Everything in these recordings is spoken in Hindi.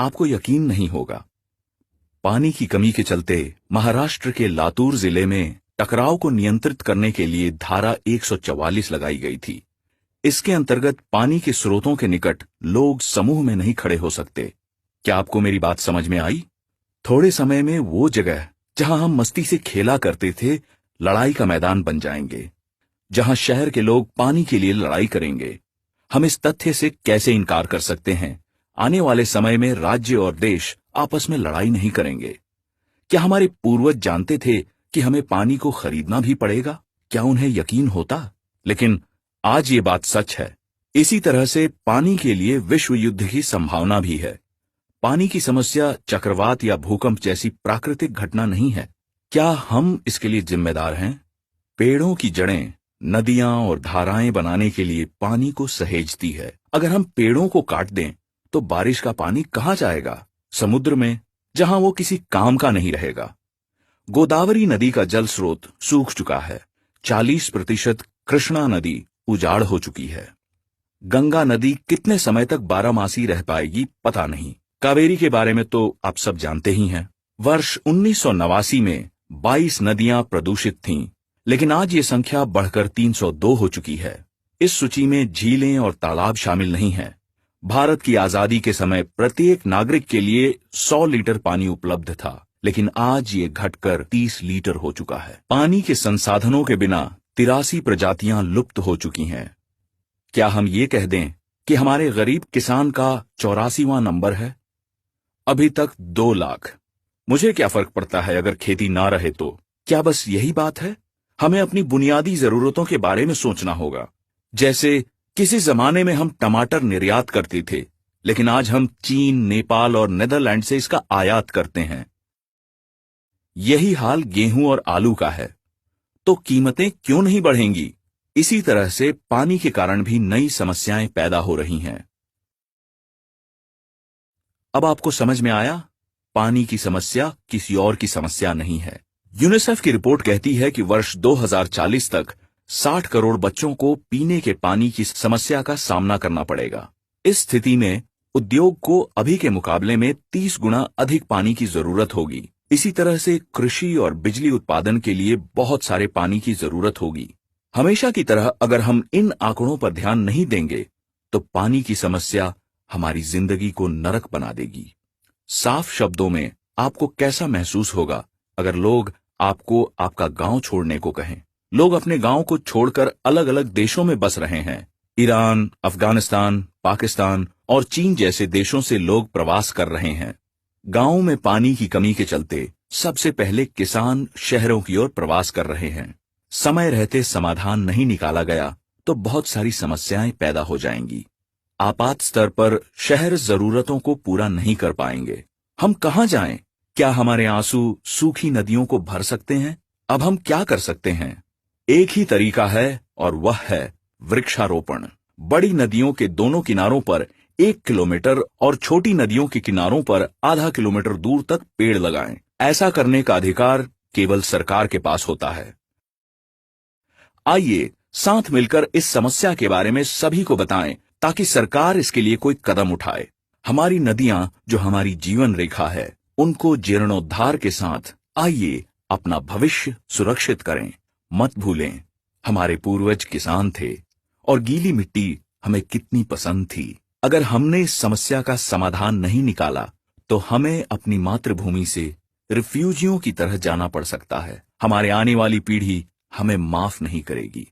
आपको यकीन नहीं होगा, पानी की कमी के चलते महाराष्ट्र के लातूर जिले में टकराव को नियंत्रित करने के लिए धारा 144 लगाई गई थी। इसके अंतर्गत पानी के स्रोतों के निकट लोग समूह में नहीं खड़े हो सकते। क्या आपको मेरी बात समझ में आई? थोड़े समय में वो जगह जहां हम मस्ती से खेला करते थे लड़ाई का मैदान बन जाएंगे, जहां शहर के लोग पानी के लिए लड़ाई करेंगे। हम इस तथ्य से कैसे इनकार कर सकते हैं, आने वाले समय में राज्य और देश आपस में लड़ाई नहीं करेंगे। क्या हमारे पूर्वज जानते थे कि हमें पानी को खरीदना भी पड़ेगा? क्या उन्हें यकीन होता? लेकिन आज ये बात सच है। इसी तरह से पानी के लिए विश्व युद्ध की संभावना भी है। पानी की समस्या चक्रवात या भूकंप जैसी प्राकृतिक घटना नहीं है। क्या हम इसके लिए जिम्मेदार हैं? पेड़ों की जड़ें नदियां और धाराएं बनाने के लिए पानी को सहेजती है। अगर हम पेड़ों को काट दें तो बारिश का पानी कहां जाएगा? समुद्र में, जहां वो किसी काम का नहीं रहेगा। गोदावरी नदी का जल स्रोत सूख चुका है। 40% कृष्णा नदी उजाड़ हो चुकी है। गंगा नदी कितने समय तक बारहमासी रह पाएगी पता नहीं। कावेरी के बारे में तो आप सब जानते ही हैं। वर्ष 1989 में 22 नदियां प्रदूषित थीं, लेकिन आज ये संख्या बढ़कर 302 हो चुकी है। इस सूची में झीलें और तालाब शामिल नहीं हैं। भारत की आजादी के समय प्रत्येक नागरिक के लिए 100 लीटर पानी उपलब्ध था, लेकिन आज ये घटकर 30 लीटर हो चुका है। पानी के संसाधनों के बिना 83 प्रजातियां लुप्त हो चुकी हैं। क्या हम ये कह दें कि हमारे गरीब किसान का 84वां नंबर है? अभी तक 2 लाख। मुझे क्या फर्क पड़ता है अगर खेती ना रहे तो? क्या बस यही बात है? हमें अपनी बुनियादी जरूरतों के बारे में सोचना होगा। जैसे किसी जमाने में हम टमाटर निर्यात करते थे, लेकिन आज हम चीन, नेपाल और नीदरलैंड से इसका आयात करते हैं। यही हाल गेहूं और आलू का है। तो कीमतें क्यों नहीं बढ़ेंगी? इसी तरह से पानी के कारण भी नई समस्याएं पैदा हो रही हैं। अब आपको समझ में आया, पानी की समस्या किसी और की समस्या नहीं है। यूनिसेफ की रिपोर्ट कहती है कि वर्ष 2040 तक 60 करोड़ बच्चों को पीने के पानी की समस्या का सामना करना पड़ेगा। इस स्थिति में उद्योग को अभी के मुकाबले में 30 गुना अधिक पानी की जरूरत होगी। इसी तरह से कृषि और बिजली उत्पादन के लिए बहुत सारे पानी की जरूरत होगी। हमेशा की तरह अगर हम इन आंकड़ों पर ध्यान नहीं देंगे तो पानी की समस्या हमारी जिंदगी को नरक बना देगी। साफ शब्दों में आपको कैसा महसूस होगा अगर लोग आपको आपका गांव छोड़ने को कहें? लोग अपने गांव को छोड़कर अलग अलग देशों में बस रहे हैं। ईरान, अफगानिस्तान, पाकिस्तान और चीन जैसे देशों से लोग प्रवास कर रहे हैं। गांवों में पानी की कमी के चलते सबसे पहले किसान शहरों की ओर प्रवास कर रहे हैं। समय रहते समाधान नहीं निकाला गया तो बहुत सारी समस्याएं पैदा हो जाएंगी। आपात स्तर पर शहर जरूरतों को पूरा नहीं कर पाएंगे। हम कहां जाएं? क्या हमारे आंसू सूखी नदियों को भर सकते हैं? अब हम क्या कर सकते हैं? एक ही तरीका है और वह है वृक्षारोपण। बड़ी नदियों के दोनों किनारों पर 1 किलोमीटर और छोटी नदियों के किनारों पर आधा किलोमीटर दूर तक पेड़ लगाएं। ऐसा करने का अधिकार केवल सरकार के पास होता है। आइए साथ मिलकर इस समस्या के बारे में सभी को बताएं ताकि सरकार इसके लिए कोई कदम उठाए। हमारी नदियां जो हमारी जीवन रेखा है, उनको जीर्णोद्धार के साथ आइए अपना भविष्य सुरक्षित करें। मत भूलें, हमारे पूर्वज किसान थे और गीली मिट्टी हमें कितनी पसंद थी। अगर हमने इस समस्या का समाधान नहीं निकाला तो हमें अपनी मातृभूमि से रिफ्यूजियों की तरह जाना पड़ सकता है। हमारे आने वाली पीढ़ी हमें माफ नहीं करेगी।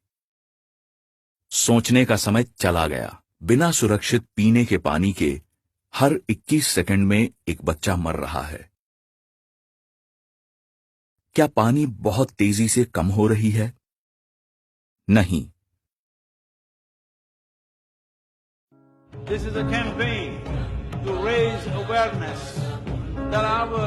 सोचने का समय चला गया। बिना सुरक्षित पीने के पानी के हर 21 सेकंड में एक बच्चा मर रहा है। क्या पानी बहुत तेजी से कम हो रही है? नहीं। This is a campaign to raise awareness that our